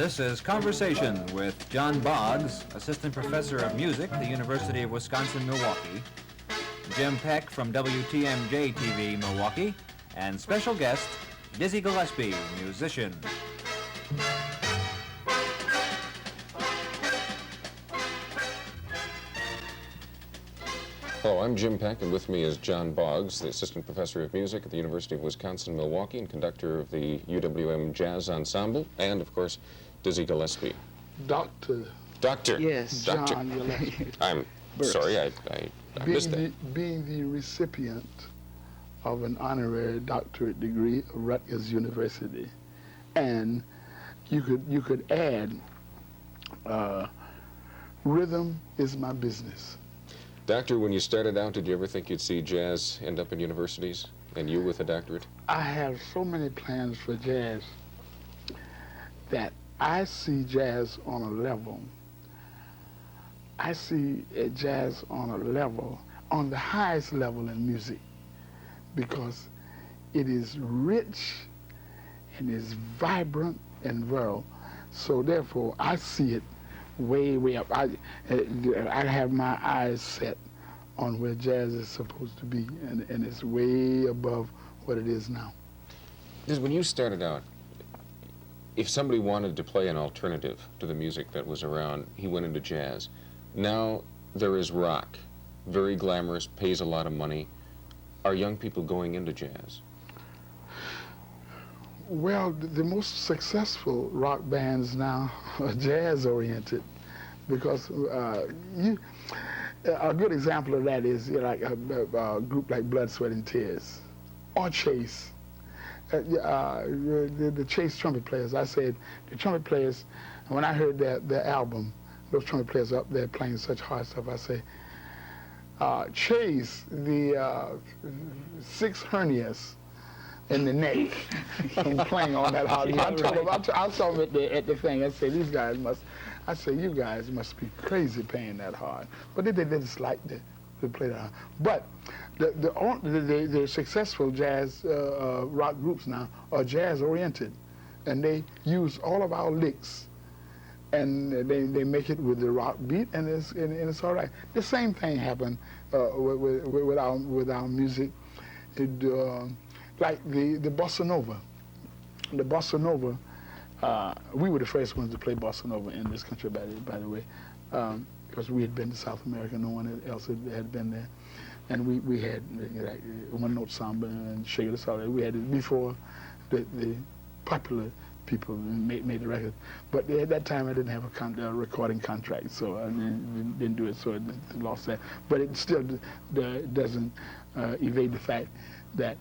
This is Conversation with John Boggs, Assistant Professor of Music at the University of Wisconsin-Milwaukee, Jim Peck from WTMJ-TV Milwaukee, and special guest, Dizzy Gillespie, musician. Hello, I'm Jim Peck, and with me is John Boggs, the Assistant Professor of Music at the University of Wisconsin-Milwaukee and conductor of the UWM Jazz Ensemble, and, of course, Dizzy Gillespie. Doctor. Doctor. Yes, Doctor. John Gillespie. I'm sorry, I missed that. Being the recipient of an honorary doctorate degree of Rutgers University, and you could add, rhythm is my business. Doctor, when you started out, did you ever think you'd see jazz end up in universities, and you with a doctorate? I have so many plans for jazz that I see jazz on a level. I see jazz on a level, on the highest level in music, because it is rich and is vibrant and virile. So therefore, I see it way, way up. I have my eyes set on where jazz is supposed to be, and it's way above what it is now. Because when you started out, if somebody wanted to play an alternative to the music that was around, he went into jazz. Now there is rock, very glamorous, pays a lot of money. Are young people going into jazz? Well, the most successful rock bands now are jazz-oriented, because a good example of that is like a group like Blood, Sweat, and Tears, or Chase. The Chase trumpet players, I said, the trumpet players, when I heard their album, those trumpet players up there playing such hard stuff, I say, Chase, the 6 hernias in the neck from playing on that hard. I saw them at the thing. I said, these guys must, I said, you guys must be crazy playing that hard. But they just like to play that hard. But the successful jazz rock groups now are jazz-oriented, and they use all of our licks, and they make it with the rock beat, and it's all right. The same thing happened with our music. Like the bossa nova. The bossa nova, we were the first ones to play bossa nova in this country, by the way, because we had been to South America, no one else had been there. And we had like one-note samba and sugar solid. We had it before the popular people made the record. But at that time, I didn't have a recording contract, so I didn't do it, so I lost that. But it still doesn't evade the fact that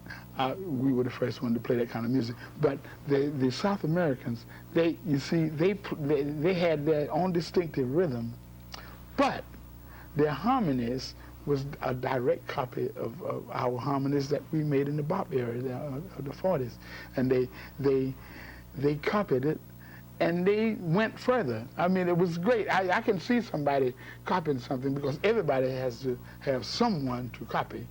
we were the first one to play that kind of music. But the South Americans, they had their own distinctive rhythm, but their harmonies was a direct copy of our harmonies that we made in the bop era of the 40s, and they copied it, and they went further. I mean, it was great. I can see somebody copying something, because everybody has to have someone to copy.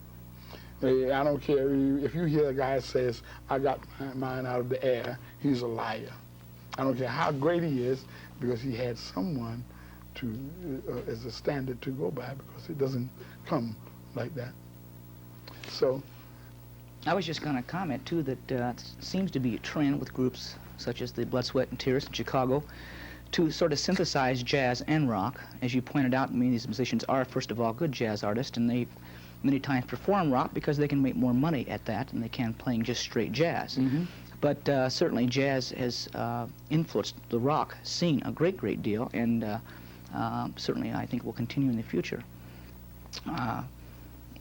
I don't care if you hear a guy says, I got mine out of the air, he's a liar. I don't care how great he is, because he had someone to as a standard to go by, because it doesn't come like that. So I was just going to comment too that it seems to be a trend with groups such as the Blood, Sweat, and Tears in Chicago to sort of synthesize jazz and rock. As you pointed out, many of these musicians are, first of all, good jazz artists, and they many times perform rock because they can make more money at that than they can playing just straight jazz. Mm-hmm. But certainly jazz has influenced the rock scene a great deal, and certainly I think will continue in the future.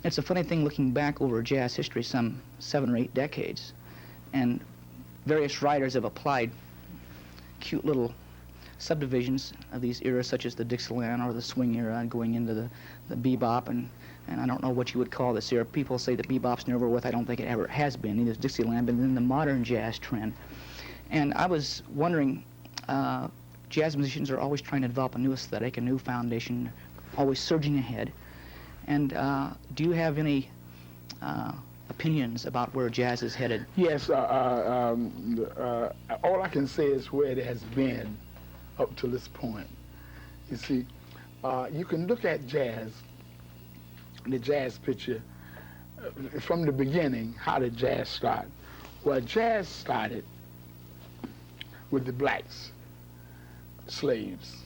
It's a funny thing looking back over jazz history some 7 or 8 decades, and various writers have applied cute little subdivisions of these eras, such as the Dixieland or the swing era, and going into the bebop, and I don't know what you would call this era. People say that bebop's never with. I don't think it ever has been, neither is Dixieland, but then the modern jazz trend. And I was wondering, jazz musicians are always trying to develop a new aesthetic, a new foundation, always surging ahead. And do you have any opinions about where jazz is headed? Yes, all I can say is where it has been up to this point. You see, you can look at jazz, the jazz picture, from the beginning. How did jazz start? Well, jazz started with the blacks, slaves.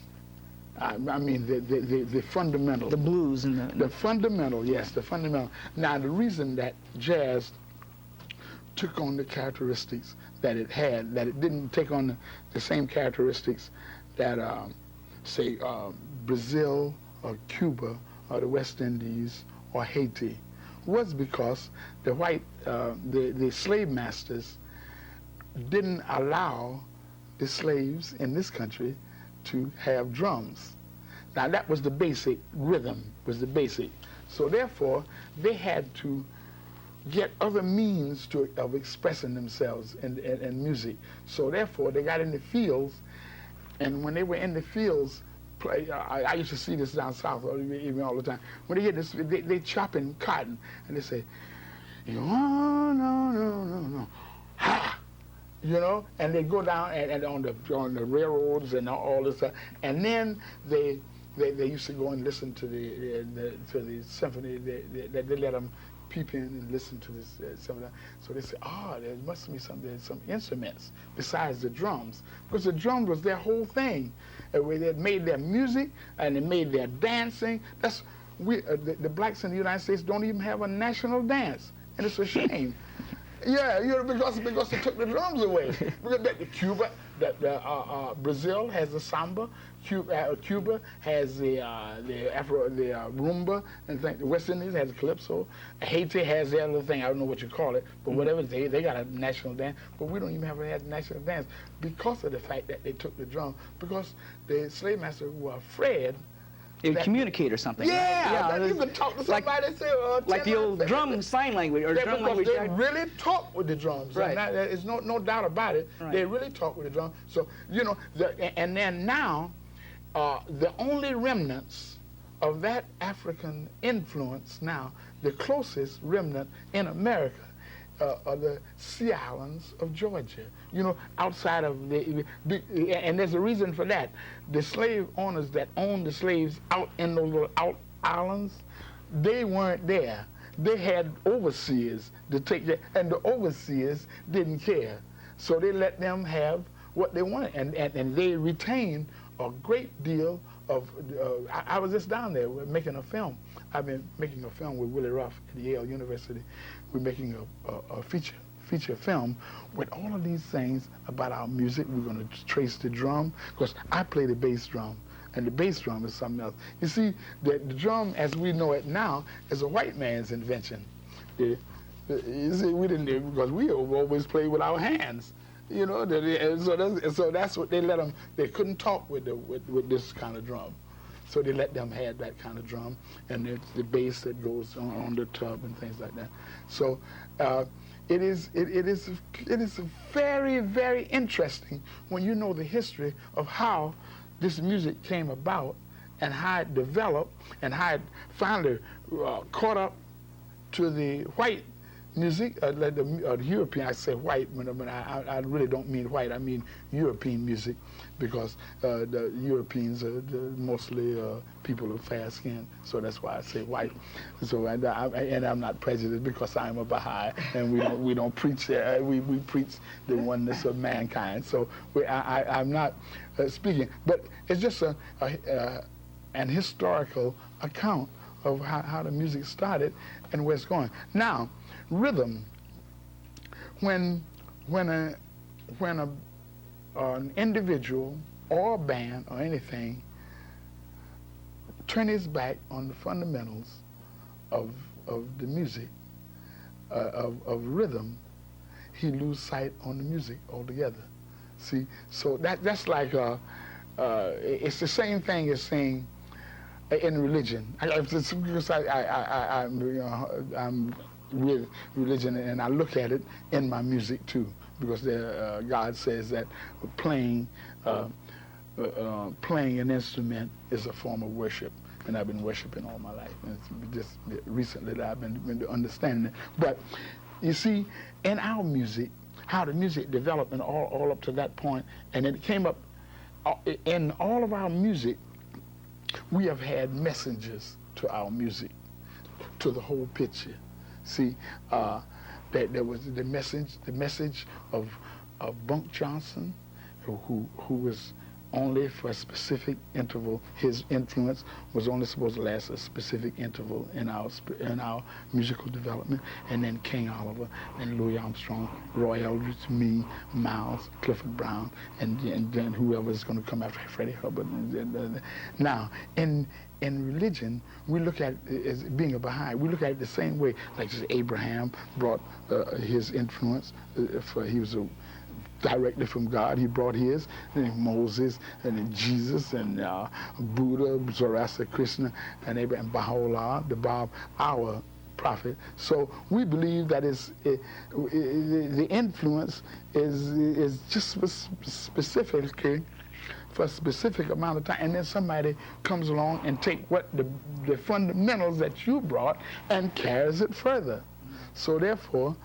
I mean, the fundamental. The blues and the fundamental, yes, the fundamental. Now, the reason that jazz took on the characteristics that it had, that it didn't take on the same characteristics that, say, Brazil or Cuba or the West Indies or Haiti, was because the white, the slave masters didn't allow the slaves in this country to have drums. Now that was the basic rhythm, was the basic. So therefore, they had to get other means of expressing themselves in music. So therefore, they got in the fields, and when they were in the fields, I used to see this down south even all the time. When they get this, they chopping cotton, and they say, no, no, no, no, no, ha! You know, and they go down and on the railroads and all this stuff, and then they used to go and listen to the symphony. They let them peep in and listen to this symphony. So they say, there must be some instruments besides the drums, because the drums was their whole thing. Where they made their music and they made their dancing. That's the blacks in the United States don't even have a national dance, and it's a shame. Yeah, because they took the drums away. Cuba, Brazil has the samba. Cuba has the rumba, and the West Indies has the calypso. Haiti has the other thing. I don't know what you call it, but whatever they got a national dance. But we don't even have a national dance because of the fact that they took the drum. Because the slave masters were afraid. They would communicate or something. Yeah, right? you can talk to somebody and say, like the old drum sign language or drum language. They really talk with the drums. Right. There's no doubt about it. Right. They really talk with the drums. So, you know, and then now, the only remnants of that African influence now, the closest remnant in America, are the Sea Islands of Georgia. You know, outside of and there's a reason for that. The slave owners that owned the slaves out in those little out islands, they weren't there. They had overseers to take that, and the overseers didn't care. So they let them have what they wanted, and they retained a great deal of, I was just down there making a film. I've been making a film with Willie Ruff at Yale University. We're making a feature film with all of these things about our music. We're going to trace the drum, because I play the bass drum, and the bass drum is something else. You see, the drum as we know it now is a white man's invention. You see, we didn't, because we always played with our hands. You know, so that's what they let them. They couldn't talk with this kind of drum, so they let them have that kind of drum, and the bass that goes on the tub and things like that. So it is very, very interesting when you know the history of how this music came about and how it developed and how it finally caught up to the white music, the European. I say white, but I really don't mean white. I mean European music, because the Europeans are mostly people of fair skin, so that's why I say white. So and I'm not prejudiced, because I'm a Bahá'í, and we don't preach. We preach the oneness of mankind. So I'm not speaking, but it's just an historical account of how the music started and where it's going now. Rhythm. When an individual or a band or anything turn his back on the fundamentals of the music, of rhythm, he lose sight on the music altogether. See, so that's like it's the same thing as saying in religion. I'm with religion, and I look at it in my music too, because God says that playing an instrument is a form of worship, and I've been worshiping all my life, and it's just recently that I've been understanding it. But you see, in our music, how the music developed and all up to that point, and it came up in all of our music, we have had messengers to our music, to the whole picture. See, there was the message of Bunk Johnson, who was only for a specific interval. His influence was only supposed to last a specific interval in our musical development. And then King Oliver, and Louis Armstrong, Roy Eldridge, me, Miles, Clifford Brown, and then whoever's going to come after Freddie Hubbard. Now, in religion, we look at it as being a Baha'i. We look at it the same way. Like just Abraham brought his influence. He was directly from God. He brought his, and then Moses, and then Jesus, and Buddha, Zoroaster, Krishna, and Abraham, Baha'u'llah, the Bab, our prophet. So we believe that the influence is just specifically for a specific amount of time, and then somebody comes along and take what the fundamentals that you brought and carries it further. So therefore,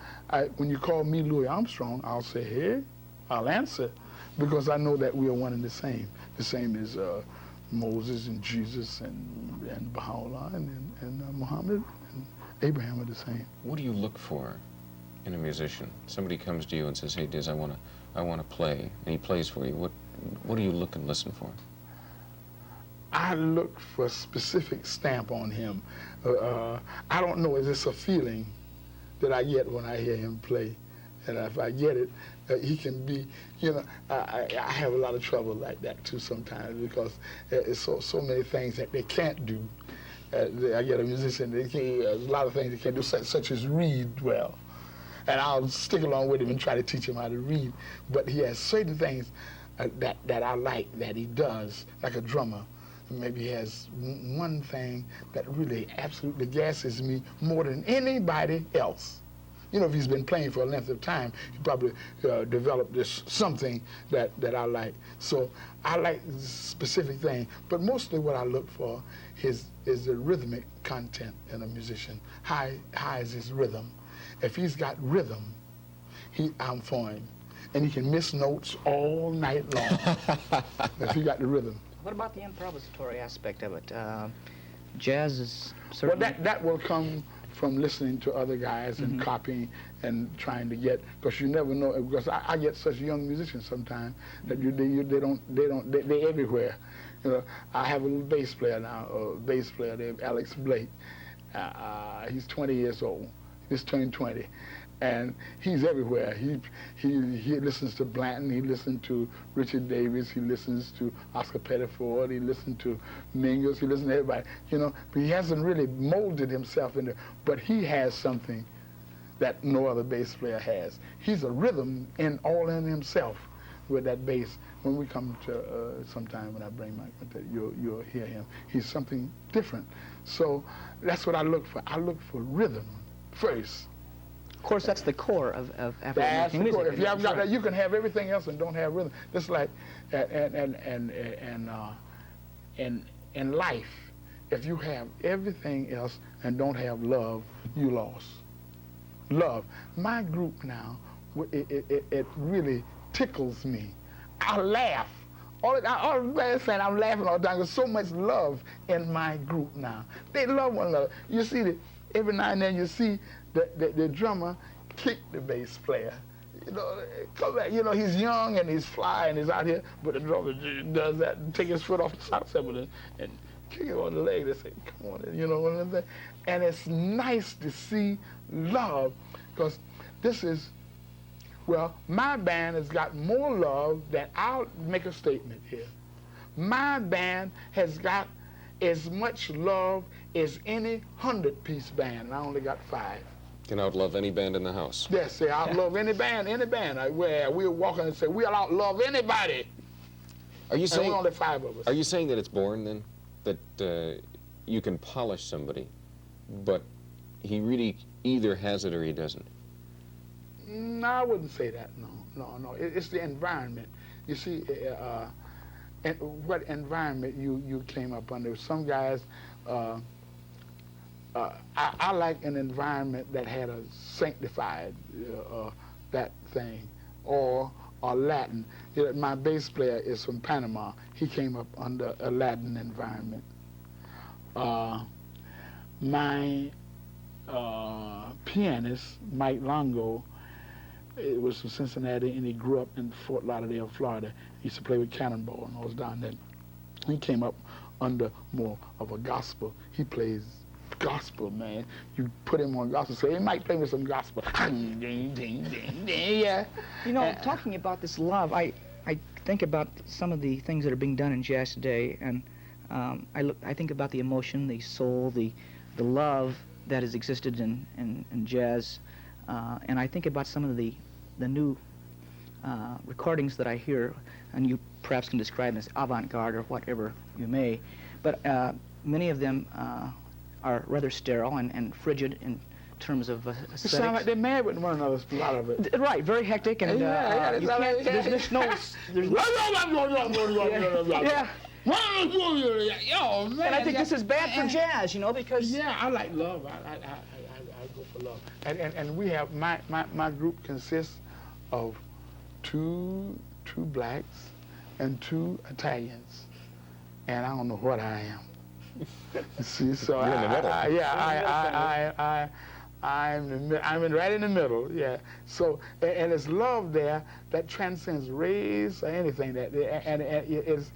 when you call me Louis Armstrong, I'll say, hey, I'll answer, because I know that we are one and the same. The same as Moses and Jesus and Baha'u'llah and Muhammad and Abraham are the same. What do you look for in a musician? Somebody comes to you and says, hey, Diz, I want to play, and he plays for you. What do you look and listen for? I look for a specific stamp on him. I don't know, is this a feeling that I get when I hear him play? And if I get it, he can be, I have a lot of trouble like that too sometimes, because it's so many things that they can't do. I get a musician, there's a lot of things they can't do, such as read well. And I'll stick along with him and try to teach him how to read. But he has certain things that I like that he does, like a drummer. Maybe he has one thing that really absolutely gasses me more than anybody else. If he's been playing for a length of time, he probably developed this something that I like. So I like this specific thing, but mostly what I look for is the rhythmic content in a musician. How is his rhythm? If he's got rhythm, I'm for him. And he can miss notes all night long if he got the rhythm. What about the improvisatory aspect of it? Jazz is certainly... Well, that will come from listening to other guys and copying and trying to get, because you never know, because I get such young musicians sometimes that they're everywhere. I have a little bass player now, named Alex Blake. He's 20 years old. He's turned 20. And he's everywhere. He listens to Blanton, he listens to Richard Davis, he listens to Oscar Pettiford, he listens to Mingus, he listens to everybody, but he hasn't really molded himself into, but he has something that no other bass player has. He's a rhythm all in himself with that bass. When we come to sometime when I bring my quintet, you'll hear him. He's something different. So that's what I look for. I look for rhythm first. Of course, that's the core of African music. If you haven't got that, you can have everything else and don't have rhythm. Just like in life, if you have everything else and don't have love, you lost. Love. My group now, it really tickles me. I laugh. All the saying I'm laughing all the time. There's so much love in my group now. They love one another. You see every now and then you see the drummer kick the bass player. Come back. He's young and he's fly and he's out here, but the drummer does that and take his foot off the sock cymbal and kick him on the leg. They say, come on, what I'm saying? And it's nice to see love, because this is, my band has got more love than, I'll make a statement here. My band has got as much love as any 100-piece band, and I only got 5. Can outlove any band in the house. Yes, say outlove any band. We'll walk in and say, we'll outlove anybody. Are you saying, and we're only 5 of us. Are you saying that it's born then? That you can polish somebody, but he really either has it or he doesn't? No, I wouldn't say that, no. It's the environment. You see, what environment you came up under. Some guys, I like an environment that had a sanctified that thing, or or Latin. My bass player is from Panama. He came up under a Latin environment. My pianist, Mike Longo, it was from Cincinnati, and he grew up in Fort Lauderdale, Florida. He used to play with Cannonball, and I was down there. He came up under more of a gospel. He plays gospel, man. You put him on gospel, say, hey, Mike, play me some gospel. Ding, ding, ding, ding, yeah. You know, talking about this love, I think about some of the things that are being done in jazz today, and I think about the emotion, the soul, the love that has existed in jazz, and I think about some of the new recordings that I hear, and you perhaps can describe them as avant-garde or whatever you may, but many of them are rather sterile and frigid in terms of aesthetics. It sounds like they're mad with one another, a lot of it. Right, very hectic, and you can't, there's no... Yeah. Yo, man. And I think this is bad for jazz, you know, because... Yeah, I like love. I go for love. And we have, my group consists of two blacks and 2 Italians. And I don't know what I am. See, so you're in the middle. I'm right in the middle, yeah. So, and it's love there that transcends race or anything. And it's,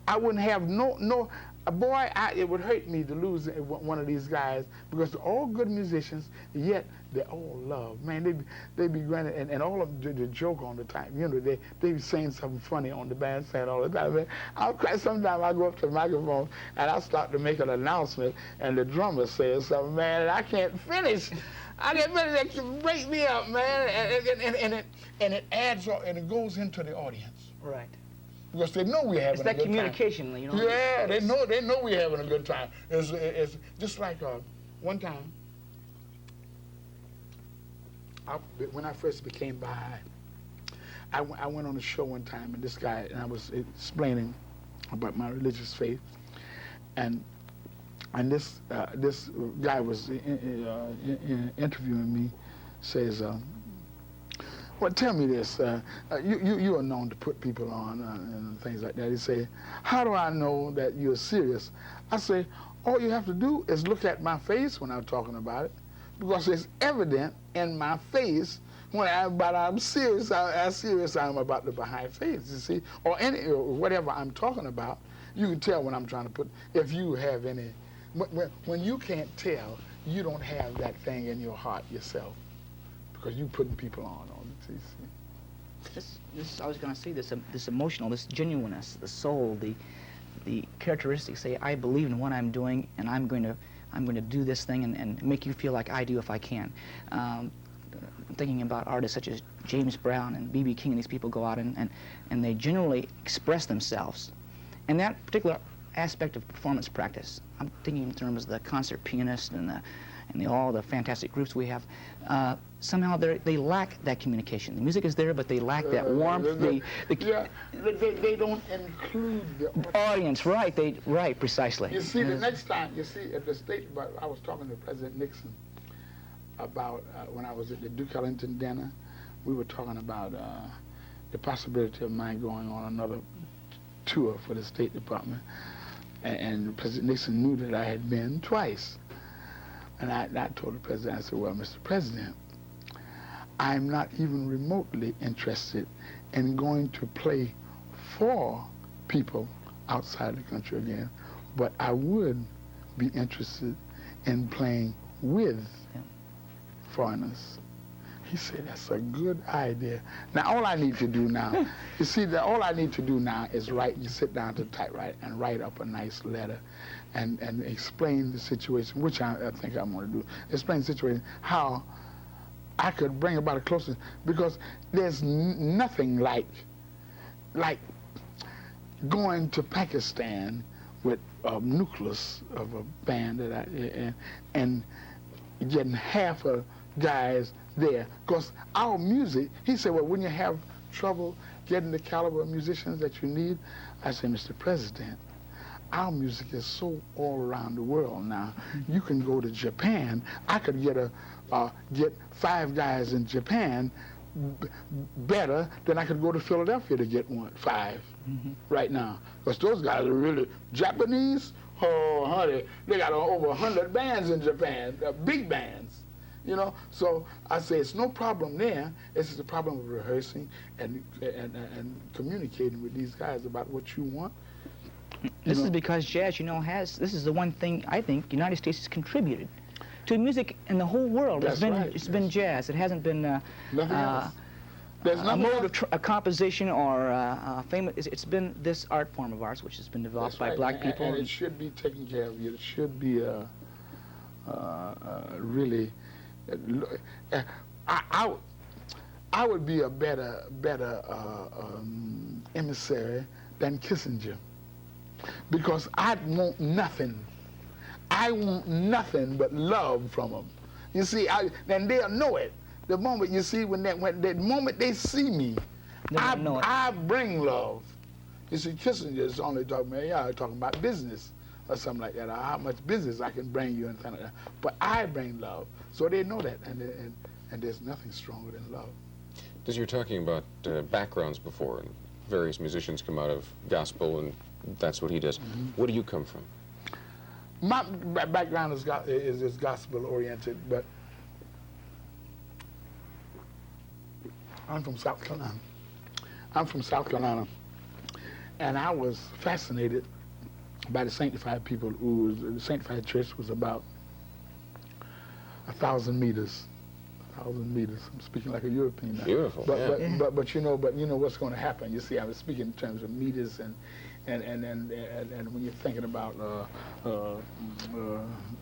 I wouldn't have it would hurt me to lose one of these guys, because they're all good musicians, yet they all love. Man, they be running, and all of them, they joke all the time. You know, they be saying something funny on the bandstand all the time. Man, I'll cry sometimes. I go up to the microphone and I start to make an announcement, and the drummer says something, man, and I can't finish. They can break me up, man, and it adds up, and it goes into the audience. Right. Because they know we're having a good time. It's that communication, you know. Yeah, they know we're having a good time. It's just like one time, when I first became Bahá'í, I went on a show one time, and this guy, and I was explaining about my religious faith, and this guy was interviewing me, says, well, tell me this. You are known to put people on and things like that. He say, how do I know that you're serious? I say, all you have to do is look at my face when I'm talking about it, because it's evident in my face when I'm serious. How serious I am about the Bahá'í faith, you see, or whatever I'm talking about. You can tell when I'm trying to put. If you have any, when you can't tell, you don't have that thing in your heart yourself, because you're putting people on it. I was going to say this emotional, this genuineness, the soul, the characteristics. Say, I believe in what I'm doing, and I'm going to do this thing and make you feel like I do if I can. Thinking about artists such as James Brown and B.B. King, and these people go out and they genuinely express themselves. And that particular aspect of performance practice, I'm thinking in terms of the concert pianist and all the fantastic groups we have. Somehow they lack that communication. The music is there, but they lack that warmth. They don't include the audience. Right, precisely. You see, the next time, at the State, I was talking to President Nixon about, when I was at the Duke Ellington dinner, we were talking about the possibility of mine going on another tour for the State Department. And President Nixon knew that I had been twice. And I told the president, I said, well, Mr. President, I'm not even remotely interested in going to play for people outside the country again, but I would be interested in playing with foreigners. He said, that's a good idea. Now, all I need to do now, you see, all I need to do now is sit down to typewriter and write up a nice letter and explain the situation, which I think I'm going to do. Explain the situation, how I could bring about a closeness, because there's nothing like going to Pakistan with a nucleus of a band and getting half of guys there, because our music, he said, well, when you have trouble getting the caliber of musicians that you need, I said, Mr. President, our music is so all around the world now. You can go to Japan. I could get 5 guys in Japan better than I could go to Philadelphia to get 5 right now. Because those guys are really Japanese. Oh, honey, they got over 100 bands in Japan, big bands, you know. So I say it's no problem there. It's just a problem of rehearsing and communicating with these guys about what you want. This is because jazz, you know, this is the one thing I think the United States has contributed to music in the whole world. That's right. It's been jazz. It hasn't been nothing else. There's a nothing mode else. of a composition or famous. It's been this art form of ours, which has been developed by black people. And it should be taken care of. It should be really. I would be a better emissary than Kissinger, because I want nothing. I want nothing but love from them. You see, and they'll know it. The moment you see when the moment they see me, I bring love. You see, Kissinger is only talking about business or something like that, or how much business I can bring you and things like that. But I bring love, so they know that, and there's nothing stronger than love. As you're talking about backgrounds before, and various musicians come out of gospel, and that's what he does. Where do you come from? My background is gospel oriented, but I'm from South Carolina. And I was fascinated by the sanctified people. The sanctified church was about 1,000 meters. 1,000 meters. I'm speaking like a European now. Beautiful. But you know what's going to happen. You see, I was speaking in terms of meters and when you're thinking about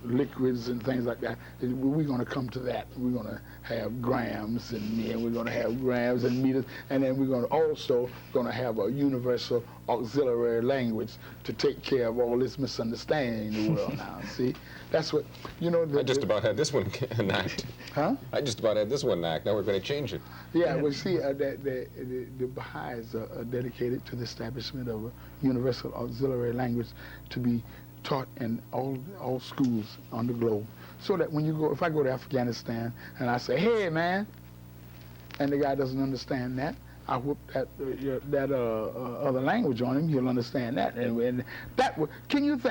liquids and things like that, we're going to come to that. We're going to have grams and we're going to have grams and meters, and then we're going to also have a universal auxiliary language to take care of all this misunderstanding in the world now. See, that's what I just about had this one knocked. Huh? I just about had this one knocked. Now we're going to change it. Yeah, well, see, the Bahá'ís are dedicated to the establishment of a universal auxiliary language to be taught in all schools on the globe, so that when you go, if I go to Afghanistan and I say, "Hey, man," and the guy doesn't understand that, I whoop that other language on him. He'll understand that, and that would.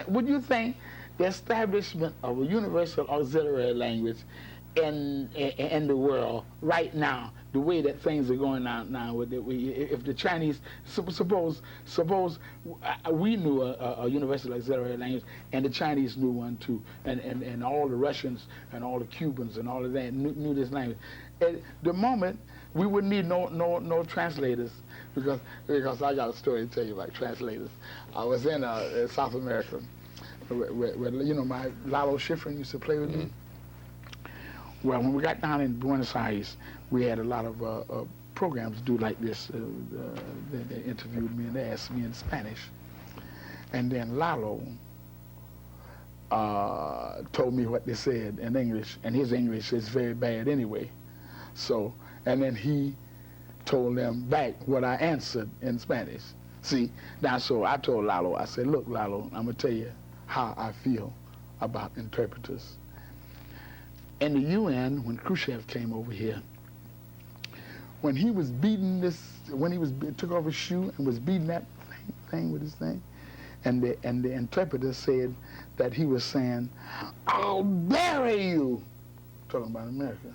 Would you think the establishment of a universal auxiliary language in the world right now, the way that things are going on now, if the Chinese, suppose we knew a universal auxiliary language and the Chinese knew one too, and all the Russians and all the Cubans and all of that knew this language, at the moment we wouldn't need no translators, because I got a story to tell you about translators. I was in South America, where my Lalo Schifrin used to play with me. Well, when we got down in Buenos Aires, we had a lot of programs do like this. They interviewed me and they asked me in Spanish. And then Lalo told me what they said in English, and his English is very bad anyway. So, and then he told them back what I answered in Spanish. See, now so I told Lalo, I said, "Look, Lalo, I'm gonna tell you how I feel about interpreters. In the UN, when Khrushchev came over here, when he was beating took off his shoe and was beating that thing with his thing, and the interpreter said that he was saying, 'I'll bury you,' talking about America.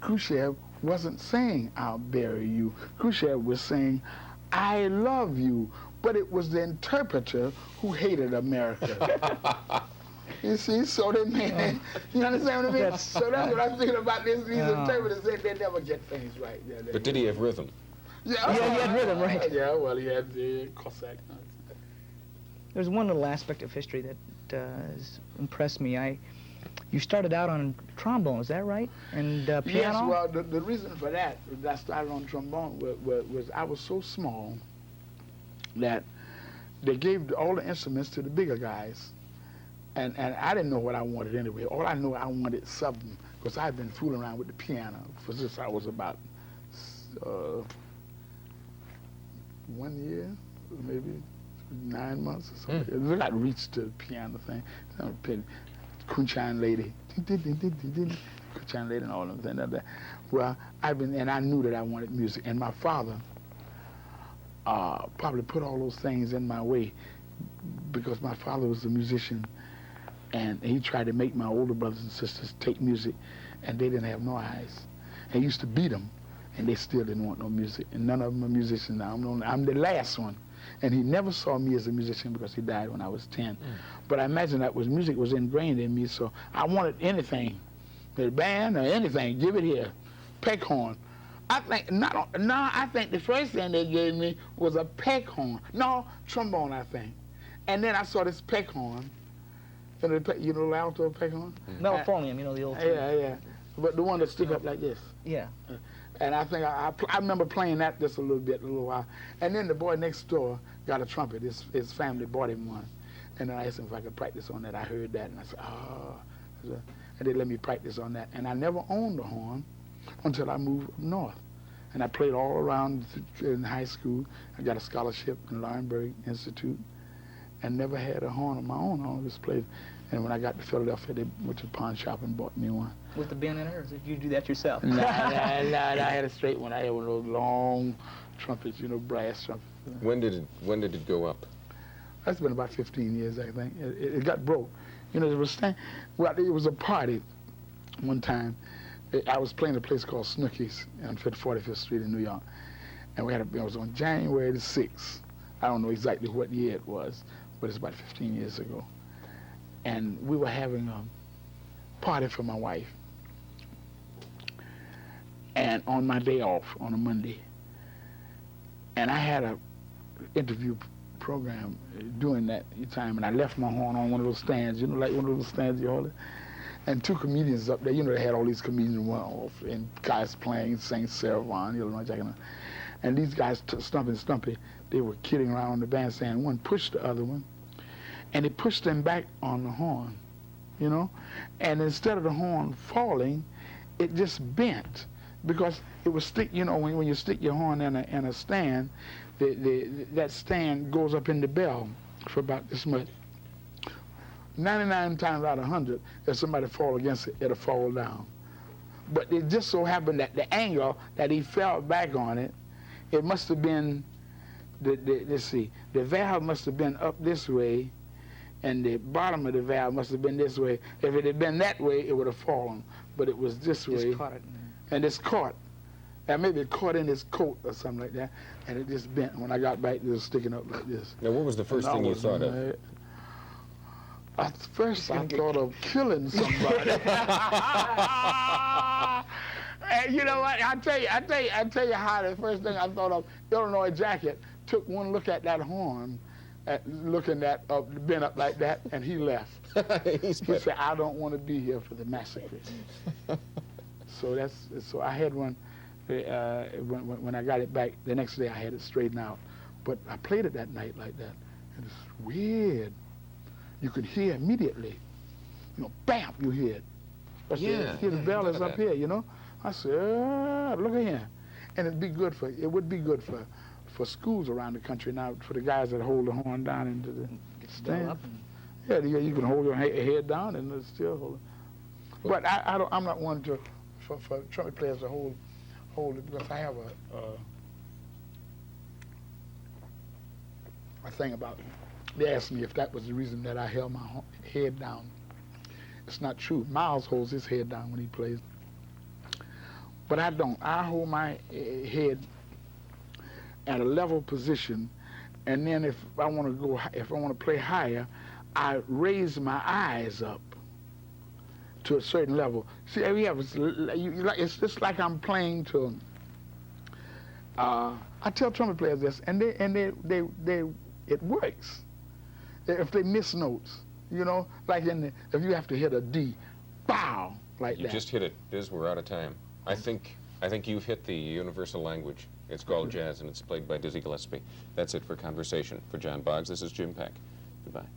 Khrushchev wasn't saying, 'I'll bury you.' Khrushchev was saying, 'I love you,' but it was the interpreter who hated America." You see, so they made, you understand what I mean? So that's what I'm thinking about these interpreters. They never get things right. But did he have rhythm? Yeah, he had rhythm, right? Yeah, well, he had the Cossack. There's one little aspect of history that has impressed me. You started out on trombone, is that right? And piano? Yes, well, the reason for that I started on trombone was I was so small that they gave all the instruments to the bigger guys. And I didn't know what I wanted anyway. All I knew, I wanted something, because I had been fooling around with the piano since I was about 1 year, maybe 9 months or something. I reached the piano thing. Kunchine lady. channel 8 and all of them things. Well, I knew that I wanted music, and my father probably put all those things in my way because my father was a musician, and he tried to make my older brothers and sisters take music, and they didn't have no eyes. He used to beat them, and they still didn't want no music, and none of them are musicians now. I'm the last one, and he never saw me as a musician because he died when I was 10. But I imagine that music was ingrained in me, so I wanted anything, the band or anything, give it here, Peck horn. I think I think the first thing they gave me was a Peck horn. No, trombone, I think. And then I saw this Peck horn. You know the alto Peck horn? Mellophonium, you know, the old. Yeah. But the one that stick up like this. Yeah. And I think I remember playing that just a little while. And then the boy next door got a trumpet. His family bought him one. And then I asked him if I could practice on that. I heard that, and I said, oh. And they let me practice on that. And I never owned a horn until I moved up north. And I played all around in high school. I got a scholarship in Laurinburg Institute and never had a horn of my own. I always played. And when I got to Philadelphia, they went to the pawn shop and bought me one. With the bend in it, or did you do that yourself? Nah, I had a straight one. I had one of those long trumpets, you know, brass trumpets. When did it go up? That's been about 15 years, I think. It got broke. You know, it was a party one time. I was playing a place called Snooki's on 45th Street in New York. And it was on January the 6th. I don't know exactly what year it was, but it's about 15 years ago. And we were having a party for my wife. And on my day off, on a Monday. And I had an interview program during that time, and I left my horn on one of those stands, you know, like one of those stands you hold it. And two comedians up there, you know, they had all these comedians and guys playing, saying Sarah Vaughan, Illinois Jack, and these guys, Stumpy, they were kidding around on the bandstand. One pushed the other one, and he pushed them back on the horn, you know? And instead of the horn falling, it just bent, because it was stick, you know, when you stick your horn in a stand, that stand goes up in the bell for about this much. 99 times out of 100, if somebody fall against it, it'll fall down. But it just so happened that the angle that he fell back on it, it must have been, let's see, the valve must have been up this way, and the bottom of the valve must have been this way. If it had been that way, it would have fallen. But it was this way. Just caught it. And it's caught. And maybe it caught in his coat or something like that, and it just bent. When I got back, it was sticking up like this. Now, what was the first thing you thought of? At first, I thought of killing somebody. And you know what? I tell you how the first thing I thought of, Illinois Jacket took one look at that horn, looking at bent up like that, and he left. He said, "I don't want to be here for the massacre." So I had one. When I got it back, the next day I had it straightened out. But I played it that night like that, and it's weird. You could hear immediately, you know, bam, you hear it. Hear the bell is up here, you know. I said, look at here. And it would be good for schools around the country now, for the guys that hold the horn down into the stand. Yeah, you can hold your head down and it's still hold it. But I'm not one for trumpet players to hold it, because I have a thing about it. They asked me if that was the reason that I held my head down. It's not true. Miles holds his head down when he plays. But I don't. I hold my head at a level position, and then if I want to play higher, I raise my eyes up to a certain level. See, it's just like I'm playing to. I tell trumpet players this, and it works. If they miss notes, you know, like if you have to hit a D, bow, like that. You just hit it. Biz, we're out of time. I think you've hit the universal language. It's called jazz, and it's played by Dizzy Gillespie. That's it for Conversation. For John Boggs, this is Jim Peck. Goodbye.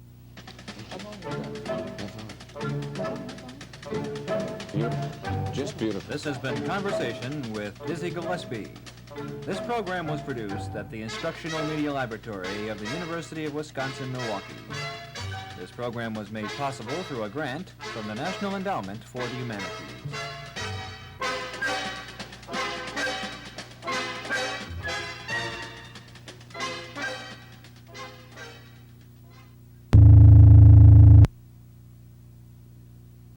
Beautiful. Just beautiful. This has been Conversation with Dizzy Gillespie. This program was produced at the Instructional Media Laboratory of the University of Wisconsin-Milwaukee. This program was made possible through a grant from the National Endowment for the Humanities.